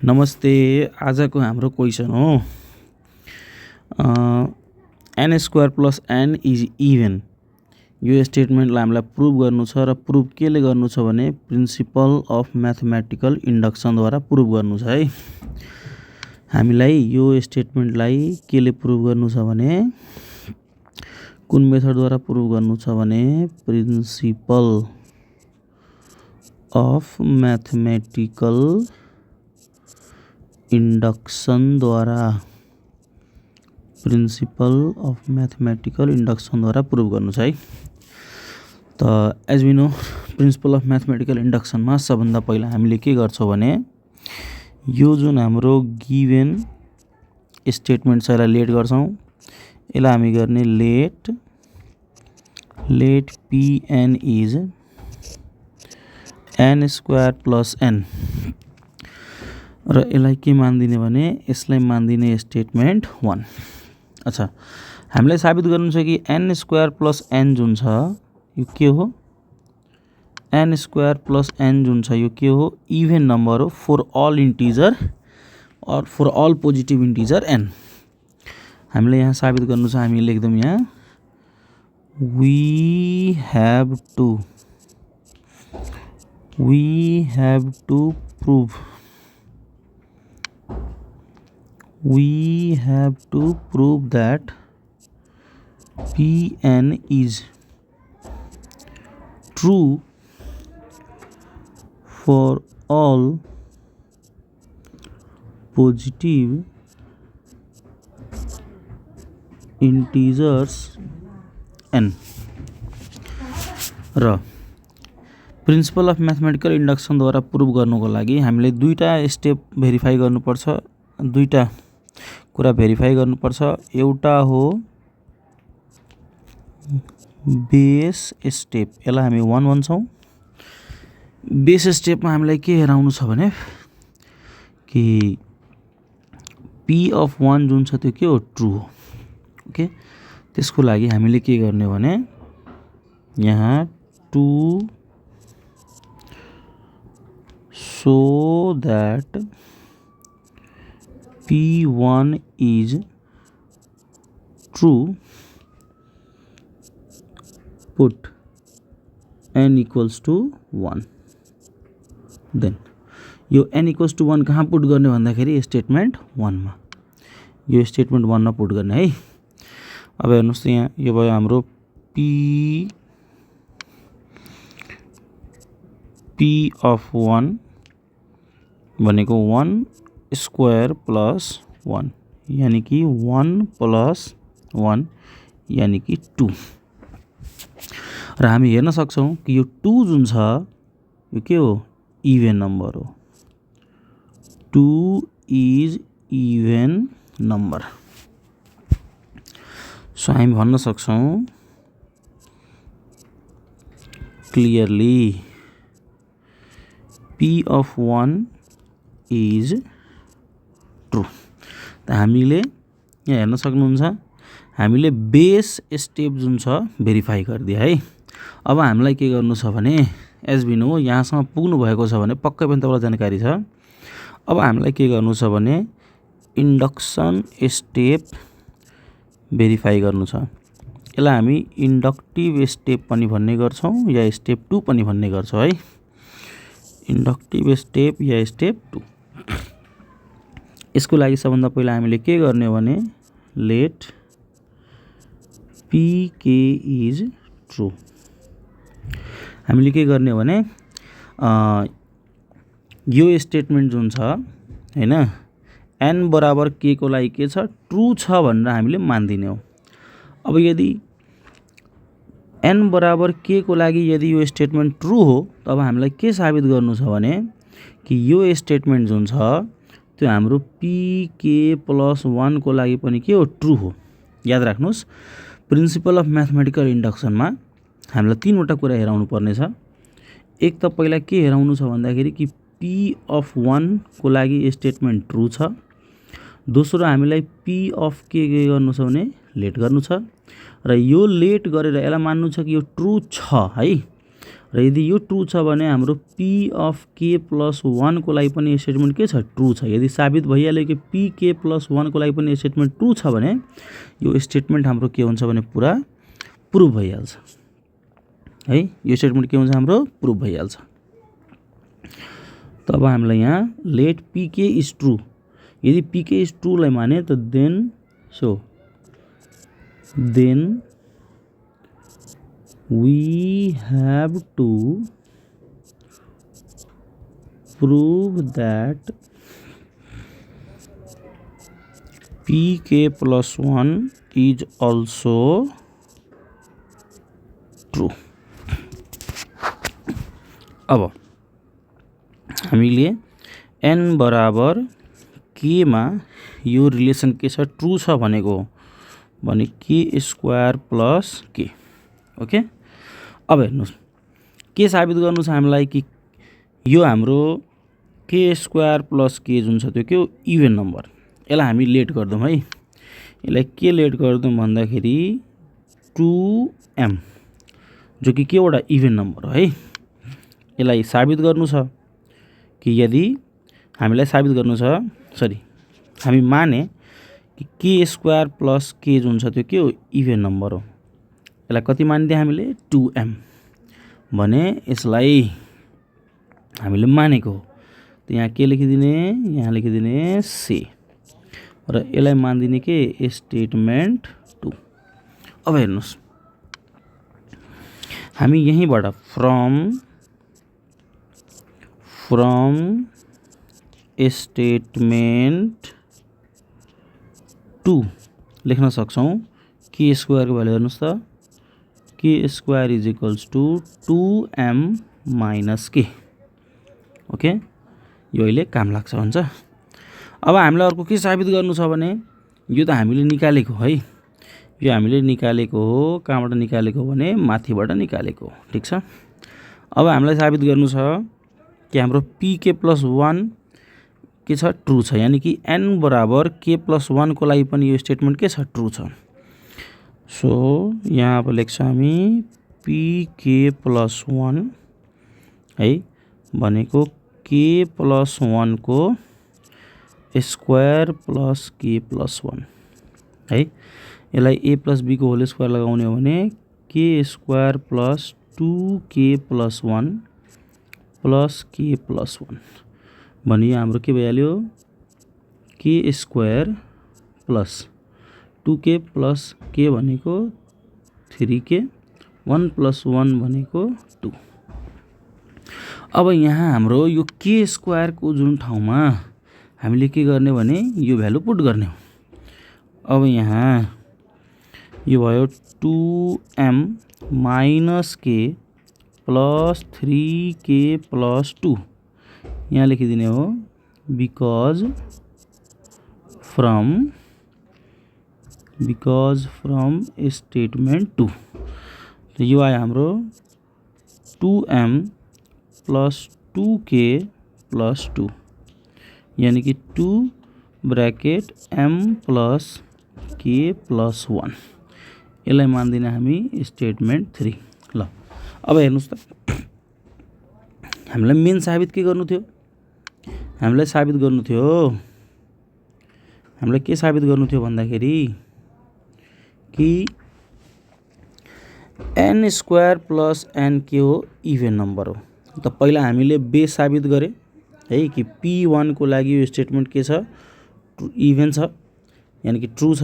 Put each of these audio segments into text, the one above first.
नमस्ते। आजको हाम्रो क्वेसन हो n square plus n is even. यो स्टेटमेन्टलाई हामीलाई प्रुभ गर्नु छ र प्रुभ केले गर्नु छ भने प्रिन्सिपल अफ म्याथमेटिकल इन्डक्सनद्वारा प्रुभ गर्नु छ है। हामीलाई यो स्टेटमेन्टलाई केले प्रुभ गर्नु छ भने कुन मेथडद्वारा प्रुभ गर्नु छ भने प्रिन्सिपल अफ म्याथमेटिकल इंडक्शन द्वारा प्रिन्सिपल अफ म्याथमेटिकल इंडक्शन द्वारा प्रुभ गर्नु छ है। त as we know principle of mathematical induction में सबभन्दा पहिला हामीले के गर्छौं भने यो जुन हाम्रो गिभेन स्टेटमेन्ट छ यसलाई लेट गर्छौं। यसलाई हामी गर्ने let pn is n square plus n र यसलाई के मान्दिने भने यसलाई मान्दिने स्टेटमेन्ट 1। अच्छा, हामीलाई साबित गर्नु छ कि n स्क्वायर प्लस n जुन छ यो के हो, n स्क्वायर प्लस n जुन छ यो के हो, इभेन नम्बर हो फर अल इन्टिजर और for all positive integer n। हामीले यहाँ साबित गर्नु छ, हामी लेख्दौं यहाँ we have to prove that Pn is true for all positive integers n र प्रिन्सिपल अफ म्याथमेटिकल इन्डक्सन द्वारा प्रुभ गर्नुको लागि हामीले दुईटा स्टेप भेरिफाई गर्नुपर्छ, दुईटा कुरा भेरिफाई गर्नुपर्छ। एउटा हो बेस स्टेप, यसलाई हामी 1 भन्छौं। बेस स्टेपमा हामीलाई के हेराउनु छ भने कि p अफ 1 जुन छ त्यो के हो, ट्रू हो। ओके, त्यसको लागि हामीले के गर्ने भने यहाँ 2 so that p1 is true put n equals to 1। Then यो n equals to 1 कहाँ पुट गर्ने भन्दाखेरि स्टेटमेन्ट 1 मा, यो स्टेटमेन्ट 1 मा पुट गर्ने है। अब हेर्नुस् त यहाँ यो भयो हाम्रो p अफ 1 भनेको 1 स्क्वायर प्लस 1 यानी कि 1 प्लस 1 यानी कि 2। र हामी हेर्न सक्छौं कि यो 2 जुन छ यो के हो, इभेन नम्बर हो। 2 इज इभेन नम्बर। सो हामी भन्न सक्छौं clearly p of 1 is true. त हामीले यहाँ हेर्न सक्नुहुन्छ हामीले बेस स्टेप जुन छ भेरिफाई गरिदिए है। अब हामीलाई के गर्नु छ भने एज वी नो यहाँसम्म पुग्नु भएको छ भने पक्कै पनि तपाईलाई जानकारी छ। अब हामीलाई के गर्नु छ भने इन्डक्सन स्टेप भेरिफाई गर्नु छ। यसलाई हामी इन्डक्टिभ स्टेप पनि भन्ने गर्छौं या स्टेप 2 पनि भन्ने गर्छौं है। इन्डक्टिभ स्टेप या स्टेप 2। यसको लागि सबभन्दा पहिला हामीले के गर्ने भने लेट pk इज ट्रू। हामीले के गर्ने भने यो स्टेटमेन्ट जुन छ हैन n बराबर k को लागि के छ, ट्रू छ भनेर हामीले मान्दिने हो। अब यदि n बराबर k को लागि यदि यो स्टेटमेन्ट ट्रू हो तब हामीलाई के साबित गर्नु छ भने कि यो स्टेटमेन्ट जुन छ त्यो हाम्रो pk प्लस 1 को लागि पनि के हो, ट्रू हो। याद राख्नुस् प्रिन्सिपल अफ म्याथमेटिकल इन्डक्सनमा हामीलाई 3 वटा कुरा हेराउनु पर्ने छ। एक त पहिला के हेराउनु छ भन्दाखेरि कि p अफ 1 को लागि स्टेटमेन्ट ट्रू छ। दोस्रो हामीलाई p अफ के गर्नु छ भने लेट गर्नु छ र यो लेट गरेर यसलाई मान्नु छ कि यो ट्रू छ है। र यदि यो ट्रू छ भने हाम्रो पी अफ के प्लस 1 को लागि पनि यो स्टेटमेन्ट के छ ट्रू छ। यदि साबित भइहाल्यो कि पी के प्लस 1 को लागि पनि यो स्टेटमेन्ट ट्रू छ भने यो स्टेटमेन्ट हाम्रो के हुन्छ भने पुरा प्रुभ भइहाल्छ है। यो स्टेटमेन्ट के हुन्छ हाम्रो प्रुभ भइहाल्छ। तब हामीलाई यहाँ लेट पी के इज ट्रू, यदि पी के इज ट्रू लाई माने त then we have to prove that pk plus 1 is also true। अब हामीले n बराबर k मा यो रिलेसन के छ ट्रू छ भनेको भने के स्क्वायर प्लस के। ओके, अब हेर्नुस् के साबित गर्नु छ हामीलाई कि यो हाम्रो के स्क्वायर प्लस के जुन छ त्यो के हो इभेन नम्बर। यसलाई हामी लेट गर्दौँ है। यसलाई के लेट गर्दौँ भन्दाखेरि 2m जो कि केवटा इभेन नम्बर हो है। यसलाई साबित गर्नु छ कि यदि हामीलाई साबित गर्नु छ हामी माने कि के स्क्वायर प्लस के जुन छ त्यो के हो इभेन नम्बर हो। यसलाई कति मानिदिए हामीले 2m भने यसलाई हामीले मानेको हो। त यहाँ के लेखिदिने, यहाँ लेखिदिने से र यसलाई मानिदिने के स्टेटमेन्ट 2। अब हेर्नुस् हामी यहीँबाट फ्रम स्टेटमेन्ट 2 लेख्न सक्छौँ के स्क्वायरको भ्यालु हेर्नुस् त के square is equals to 2m minus के। ओके, यो अहिले काम लाग्छ हुन्छ। अब हामीलाई अर्को के साबित गर्नु छ भने यो त हामीले निकालेको है, यो हामीले निकालेको हो। कहाँबाट निकालेको भने माथिबाट निकालेको हो। ठिक छ। अब हामीलाई साबित गर्नु छ कि हाम्रो पी के प्लस 1 के छ ट्रू छ, यानी कि n बराबर के प्लस 1 को लागि पनि यो स्टेटमेन्ट के छ ट्रू छ। सो यहाँ अब लेख्छ हामी पी के प्लस 1 है भनेको के प्लस 1 को स्क्वायर प्लस के प्लस 1 है। यसलाई ए प्लस बी को होल स्क्वायर लगाउने हो भने के square plus 2k plus 1 plus के प्लस 1 भने हाम्रो के भइहाल्यो के स्क्वायर प्लस 2k प्लस के भनेको 3k 1 प्लस 1 भनेको 2। अब यहाँ हाम्रो यो के स्क्वायर को जुन ठाउँमा हामीले के गर्ने भने यो भ्यालु पुट गर्ने हो। अब यहाँ यो भयो 2m माइनस के प्लस 3k प्लस 2 यहाँ लेखिदिने हो बिकज फ्रम स्टेटमेन्ट 2। तो यो आयो हाम्रो 2m प्लस 2k प्लस 2 यानी कि 2 bracket m plus k plus 1 यसलाई मान्दिने हामी स्टेटमेन्ट 3। ल अब हेर्नुस् त हामीलाई मेन साबित के गर्नु थियो, हामीलाई के साबित गर्नु थियो भन्दाखेरि कि n स्क्वायर प्लस n के हो इभेन नम्बर हो। त पहिला हामीले बेस साबित गरे है कि p1 को लागि यो स्टेटमेन्ट के छ इभेन छ यानी कि ट्रू छ।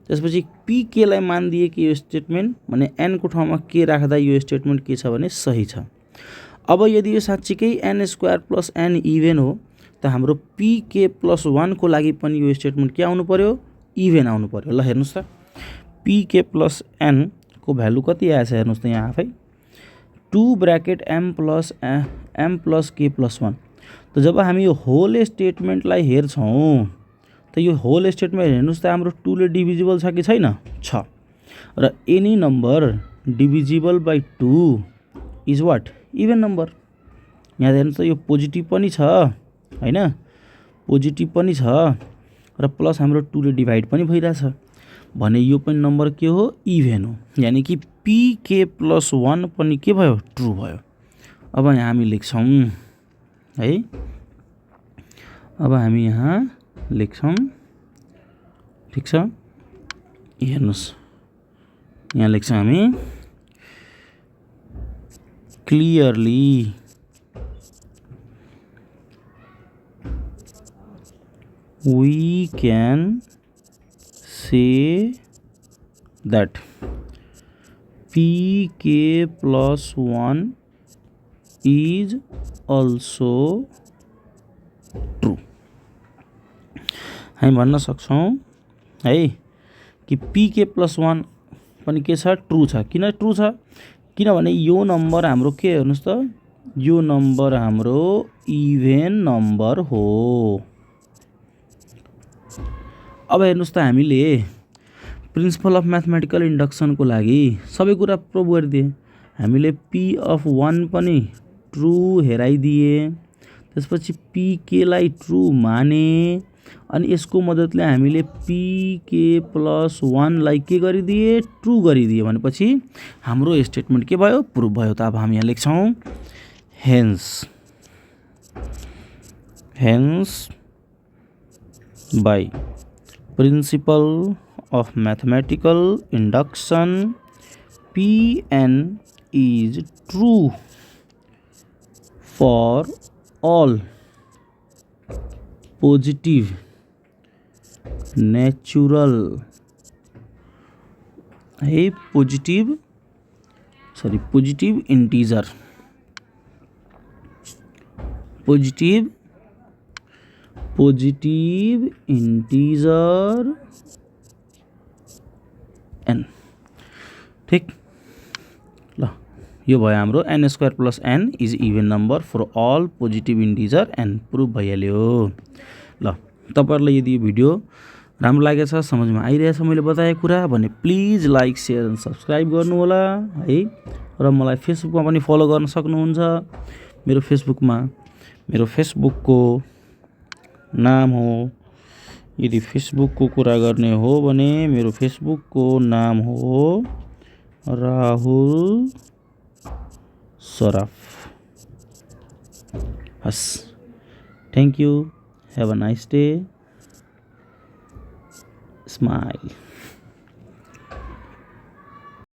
त्यसपछि pk लाई मानिदिए कि यो स्टेटमेन्ट भने n को ठाउँमा के राख्दा यो स्टेटमेन्ट के छ भने सही छ। अब यदि यो साच्चीकै n square plus n even हो त हाम्रो pk प्लस 1 को लागि पनि यो स्टेटमेन्ट के आउनु पर्यो इभेन आउनु पर्यो। ल हेर्नुस् त pk प्लस n को भ्यालु कति आएछ हेर्नुस् त यहाँ आफै 2 bracket m plus k plus 1। त जब हामी यो होल स्टेटमेन्टलाई हेर्छौं त यो होल स्टेटमेन्ट हेर्नुस् त हाम्रो 2 ले डिभिजिबल छ कि छैन छ र any number divisible by 2 is what even number. यहाँ हेर्नुस् त यो पोजिटिभ पनि छ हैन, पोजिटिभ पनि छ र प्लस हाम्रो 2 ले डिभाइड पनि भइरहेछ भने यो पनि नम्बर के हो इभेन हो। यानी कि pk प्लस 1 पनि के भयो ट्रू भयो। अब हामी लेख्छौँ है, अब हामी यहाँ लेख्छौँ, ठिक छ। हेर्नुहोस् यहाँ लेख्छौँ हामी clearly we can say that pk plus 1 is also true। हामी भन्न सक्छौँ है कि pk plus 1 पनि के छ, ट्रू छ। किन ट्रू छ? किनभने यो नम्बर हाम्रो के, हेर्नुहोस् त, यो नम्बर हाम्रो इभेन नम्बर हो। अब हेर्नुहोस् त, हामीले प्रिन्सिपल अफ म्याथमेटिकल इन्डक्सनको लागि सबै कुरा प्रुभ गरिदिए। हामीले पी अफ 1 पनि ट्रू हेराइदिए, त्यसपछि पीकेलाई ट्रू माने, अनि यसको मद्दतले हामीले पीके प्लस 1 लाई के गरिदिए, ट्रू गरिदिए। भनेपछि हाम्रो स्टेटमेन्ट के भयो, प्रुभ भयो। त अब हामी यहाँ लेख्छौँ hence by principle of mathematical induction Pn is true for all positive natural positive integer n, ठीक ल। यो भयो हाम्रो n square plus n is even number for all positive integer n, prove भइहाल्यो। ल, तपाईँहरूलाई यदि यो भिडियो राम्रो लागेछ, समझमा आइरहेछ मैले बताएको कुरा भने please like, share and subscribe गर्नु होला है। र मलाई फेसबुकमा पनि फलो गर्न सक्नुहुन्छ। मेरो फेसबुकको नाम हो, यदि फेसबुकको कुरा गर्ने हो भने मेरो फेसबुकको नाम हो राहुल सराफ। हस्, thank you, have a nice day, smile.